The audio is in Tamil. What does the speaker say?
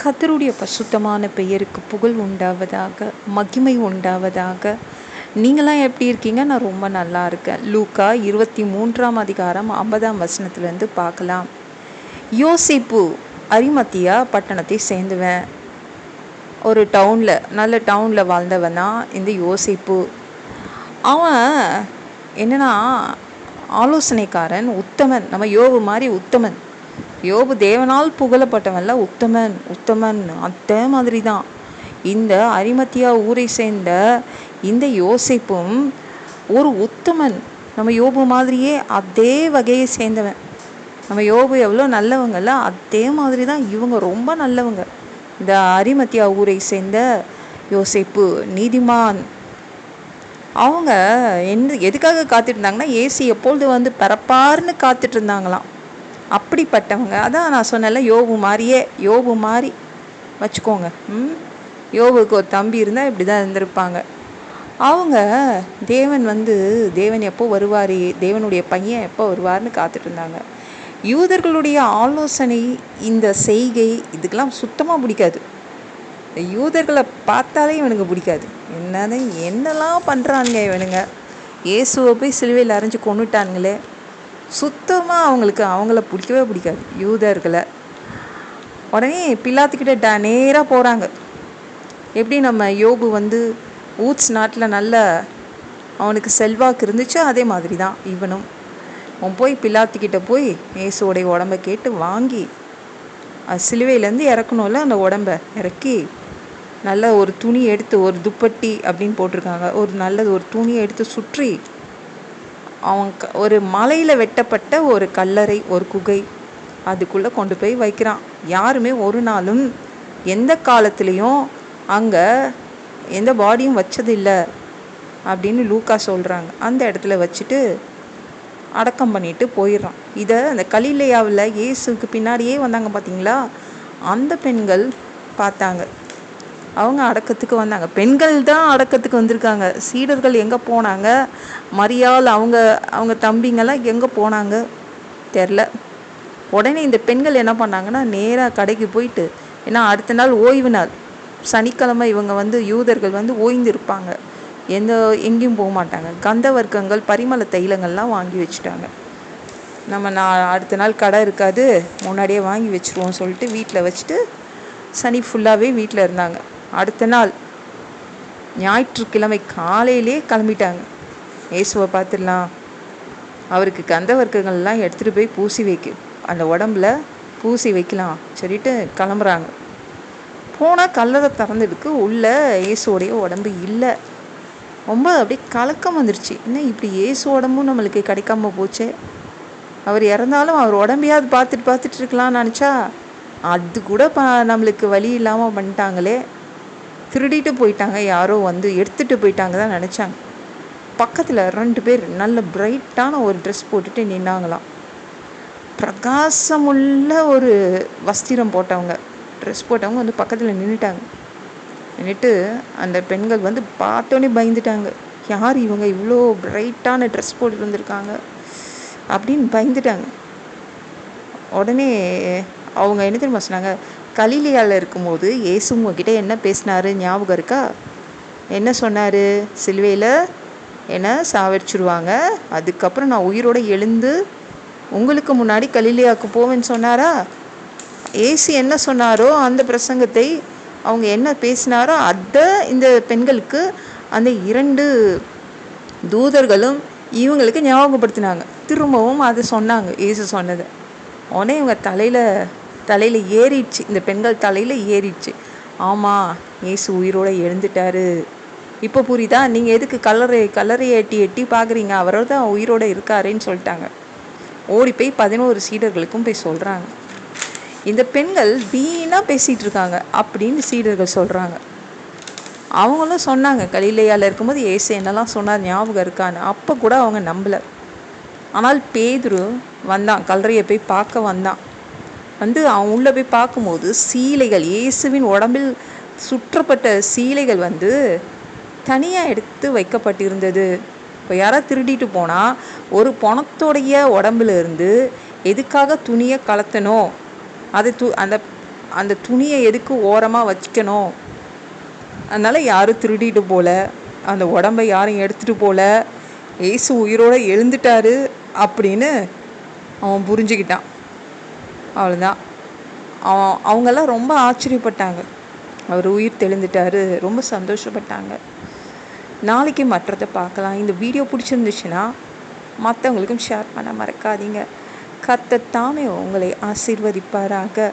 கர்த்தருடைய பரிசுத்தமான பெயருக்கு புகழ் உண்டாவதாக, மகிமை உண்டாவதாக. நீங்களாம் எப்படி இருக்கீங்க? நான் ரொம்ப நல்லா இருக்கேன். லூக்கா 23ஆம் அதிகாரம் 50ஆம் வசனத்திலேருந்து பார்க்கலாம். யோசேப்பு அரிமத்தியா பட்டணத்தை சேர்ந்தவன். ஒரு நல்ல டவுனில் வாழ்ந்தவன் தான் இந்த யோசேப்பு. அவன் என்னன்னா ஆலோசனைக்காரன், உத்தமன். நம்ம யோபு மாதிரி உத்தமன். யோபு தேவனால் புகழப்பட்டவன்ல உத்தமன் அதே மாதிரி தான் இந்த அரிமத்தியா ஊரை சேர்ந்த இந்த யோசேப்பும் ஒரு உத்தமன். நம்ம யோபு மாதிரியே அதே வகையை சேர்ந்தவன். நம்ம யோபு எவ்வளோ நல்லவங்கல்ல, அதே மாதிரி தான் இவங்க ரொம்ப நல்லவங்க. இந்த அரிமத்தியா ஊரை சேர்ந்த யோசேப்பு நீதிமான். அவங்க எதுக்காக காத்துட்டு இருந்தாங்கன்னா, ஏசு எப்பொழுது வந்து பிறப்பார்னு காத்துட்டு இருந்தாங்களாம். அப்படிப்பட்டவங்க. அதான் நான் சொன்னேன்ல, யோபு மாதிரி வச்சுக்கோங்க. யோபுக்கு ஒரு தம்பி இருந்தால் இப்படி தான் இருந்திருப்பாங்க. அவங்க தேவன் எப்போ வருவார், தேவனுடைய பையன் எப்போ வருவார்னு காத்துட்டு இருந்தாங்க. யூதர்களுடைய ஆலோசனை, இந்த செய்கை இதுக்கெல்லாம் சுத்தமாக பிடிக்காது. யூதர்களை பார்த்தாலே இவனுக்கு பிடிக்காது. என்னெல்லாம் பண்ணுறானுங்க இவனுங்க. இயேசுவை போய் சிலுவையில் அரைஞ்சு கொண்டுட்டானுங்களே. சுத்தமாக அவங்கள பிடிக்கவே பிடிக்காது யூதர்களை. உடனே பிலாத்துக்கிட்ட நேராக போகிறாங்க. எப்படி நம்ம யோபு வந்து ஊட்ஸ் நாட்டில் நல்ல அவனுக்கு செல்வாக்கு இருந்துச்சோ அதே மாதிரி தான் இவனும். அவன் போய் பிலாத்துக்கிட்ட போய் இயேசுவோடைய உடம்பை கேட்டு வாங்கி சிலுவையிலேருந்து இறக்கணும்ல, அந்த உடம்பை இறக்கி நல்ல ஒரு துணி எடுத்து, ஒரு துப்பட்டி அப்படின்னு போட்டிருக்காங்க, ஒரு துணியை எடுத்து சுற்றி அவன் ஒரு மலையில் வெட்டப்பட்ட ஒரு கல்லறை, ஒரு குகை, அதுக்குள்ளே கொண்டு போய் வைக்கிறான். யாருமே ஒரு நாளும் எந்த காலத்துலேயும் அங்கே எந்த பாடியும் வச்சதில்லை அப்படின்னு லூக்கா சொல்கிறாங்க. அந்த இடத்துல வச்சுட்டு அடக்கம் பண்ணிட்டு போயிடுறான். இதை அந்த கலிலேயாவில் இயேசுக்கு பின்னாடியே வந்தாங்க பார்த்தீங்களா, அந்த பெண்கள் பார்த்தாங்க. அவங்க அடக்கத்துக்கு வந்தாங்க. பெண்கள் தான் அடக்கத்துக்கு வந்திருக்காங்க. சீடர்கள் எங்கே போனாங்க? மரியாள் அவங்க தம்பிங்கெல்லாம் எங்கே போனாங்க தெரில. உடனே இந்த பெண்கள் என்ன பண்ணாங்கன்னா, நேராக கடைக்கு போயிட்டு, ஏன்னா அடுத்த நாள் ஓய்வு நாள், சனிக்கிழமை இவங்க வந்து யூதர்கள் வந்து ஓய்ந்து இருப்பாங்க, எங்கேயும் போக மாட்டாங்க. கந்த வர்க்கங்கள், பரிமள தைலங்கள்லாம் வாங்கி வச்சுட்டாங்க. அடுத்த நாள் கடை இருக்காது, முன்னாடியே வாங்கி வச்சுருவோம் சொல்லிட்டு வீட்டில் வச்சுட்டு சனி ஃபுல்லாகவே வீட்டில் இருந்தாங்க. அடுத்த நாள் ஞாயிற்றுக்கிழமை காலையிலே கிளம்பிட்டாங்க. இயேசுவை பார்த்துடலாம், அவருக்கு கந்த வர்க்கங்கள்லாம் எடுத்துகிட்டு போய் அந்த உடம்புல பூசி வைக்கலாம் சொல்லிட்டு கிளம்புறாங்க. போனால் கல்லறை திறந்துடுக்கு, உள்ள இயேசுவோடைய உடம்பு இல்லை. ரொம்ப அப்படியே கலக்கம் வந்துருச்சு. இன்னும் இப்படி இயேசு உடம்பும் நம்மளுக்கு கிடைக்காம போச்சே. அவர் இறந்தாலும் அவர் உடம்பையாவது பார்த்துட்டு இருக்கலாம்னு நினச்சா அது கூட நம்மளுக்கு வழி இல்லாமல் பண்ணிட்டாங்களே. திருடிட்டு போயிட்டாங்க, யாரோ வந்து எடுத்துகிட்டு போயிட்டாங்க தான் நினச்சாங்க. பக்கத்தில் 2 பேர் நல்ல பிரைட்டான ஒரு ட்ரெஸ் போட்டுட்டு நின்னாங்களாம். பிரகாசமுள்ள ஒரு வஸ்திரம் போட்டவங்க, ட்ரெஸ் போட்டவங்க வந்து பக்கத்தில் நின்றுட்டு அந்த பெண்கள் வந்து பார்த்தோன்னே பயந்துட்டாங்க. யார் இவங்க, இவ்வளோ பிரைட்டான ட்ரெஸ் போட்டு வந்திருக்காங்க அப்படின்னு பயந்துட்டாங்க. உடனே அவங்க என்ன தெரியுமா சொன்னாங்க, கலிலேயாவில் இருக்கும்போது இயேசு உங்ககிட்ட என்ன பேசினாரு ஞாபகம் இருக்கா? என்ன சொன்னார்? சிலுவையில் என்ன சாவடிச்சிருவாங்க, அதுக்கப்புறம் நான் உயிரோடு எழுந்து உங்களுக்கு முன்னாடி கலிலேயாவுக்கு போவேன்னு சொன்னாரா? இயேசு என்ன சொன்னாரோ அந்த பிரசங்கத்தை, அவங்க என்ன பேசினாரோ அதை இந்த பெண்களுக்கு அந்த 2 தூதர்களும் இவங்களுக்கு ஞாபகப்படுத்தினாங்க. திரும்பவும் அதை சொன்னாங்க, இயேசு சொன்னதை. உடனே இவங்க தலையில் ஏறிடுச்சு, இந்த பெண்கள் தலையில் ஏறிடுச்சு. ஆமாம், இயேசு உயிரோடு எழுந்துட்டாரு, இப்போ புரியுதா? நீங்கள் எதுக்கு கல்லறையை எட்டி பார்க்குறீங்க, அவரோட தான் உயிரோடு இருக்காருன்னு சொல்லிட்டாங்க. ஓடி போய் 11 சீடர்களுக்கும் போய் சொல்கிறாங்க. இந்த பெண்கள் வீணாக பேசிகிட்டு இருக்காங்க அப்படின்னு சீடர்கள் சொல்கிறாங்க. அவங்களும் சொன்னாங்க, கலிலேயாவில் இருக்கும்போது இயேசு என்னெல்லாம் சொன்னார் ஞாபகம் இருக்கான்னு. அப்போ கூட அவங்க நம்பலை. ஆனால் பேதுரு வந்தான், கல்லறையை போய் பார்க்க வந்தான். அவன் உள்ளே போய் பார்க்கும்போது சீலைகள், இயேசுவின் உடம்பில் சுற்றப்பட்ட சீலைகள் வந்து தனியாக எடுத்து வைக்கப்பட்டிருந்தது. இப்போ யாராவது திருடிட்டு போனால் ஒரு பணத்தோடைய உடம்புல இருந்து எதுக்காக துணியை கலத்தணும், அதை அந்த அந்த துணியை எதுக்கு ஓரமாக வச்சுக்கணும், அதனால் யாரும் திருடிட்டு போல, அந்த உடம்பை யாரும் எடுத்துகிட்டு போல, ஏசு உயிரோடு எழுந்துட்டாரு அப்படின்னு அவன் புரிஞ்சுக்கிட்டான். அவ்வளோதான். அவங்கெல்லாம் ரொம்ப ஆச்சரியப்பட்டாங்க. அவர் உயிர் தெழுந்துட்டாரு, ரொம்ப சந்தோஷப்பட்டாங்க. நாளைக்கு மற்றதை பார்க்கலாம். இந்த வீடியோ பிடிச்சிருந்துச்சுன்னா மற்றவங்களுக்கும் ஷேர் பண்ண மறக்காதீங்க. கர்த்தர் தாமே உங்களை ஆசீர்வதிப்பாராக.